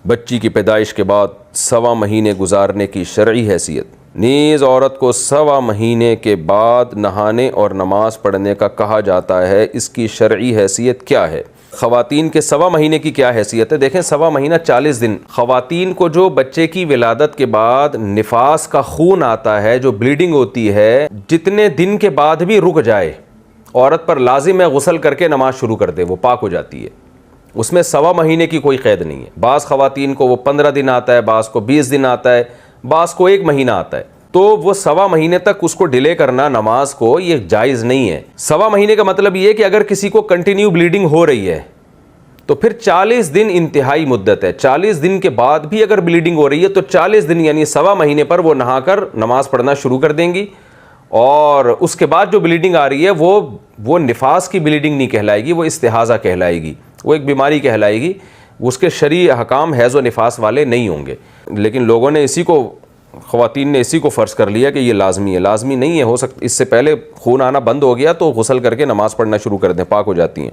بچی کی پیدائش کے بعد 1.25 مہینے گزارنے کی شرعی حیثیت۔ نیز عورت کو 1.25 مہینے کے بعد نہانے اور نماز پڑھنے کا کہا جاتا ہے، اس کی شرعی حیثیت کیا ہے؟ خواتین کے 1.25 مہینے کی کیا حیثیت ہے؟ دیکھیں 1.25 مہینہ 40 دن۔ خواتین کو جو بچے کی ولادت کے بعد نفاس کا خون آتا ہے، جو بلیڈنگ ہوتی ہے، جتنے دن کے بعد بھی رک جائے، عورت پر لازم ہے غسل کر کے نماز شروع کر دے، وہ پاک ہو جاتی ہے۔ اس میں 1.25 مہینے کی کوئی قید نہیں ہے۔ بعض خواتین کو وہ 15 دن آتا ہے، بعض کو 20 دن آتا ہے، بعض کو 1 مہینہ آتا ہے، تو وہ 1.25 مہینے تک اس کو ڈیلے کرنا نماز کو، یہ جائز نہیں ہے۔ 1.25 مہینے کا مطلب یہ ہے کہ اگر کسی کو کنٹینیو بلیڈنگ ہو رہی ہے تو پھر 40 دن انتہائی مدت ہے۔ 40 دن کے بعد بھی اگر بلیڈنگ ہو رہی ہے تو 40 دن یعنی 1.25 مہینے پر وہ نہا کر نماز پڑھنا شروع کر دیں گی، اور اس کے بعد جو بلیڈنگ آ رہی ہے وہ نفاس کی بلیڈنگ نہیں کہلائے گی، وہ استحاضہ کہلائے گی، وہ ایک بیماری کہلائے گی۔ اس کے شرعی احکام حیض و نفاس والے نہیں ہوں گے، لیکن لوگوں نے خواتین نے اسی کو فرض کر لیا کہ یہ لازمی ہے۔ لازمی نہیں ہے، ہو سکتا اس سے پہلے خون آنا بند ہو گیا تو غسل کر کے نماز پڑھنا شروع کر دیں، پاک ہو جاتی ہیں۔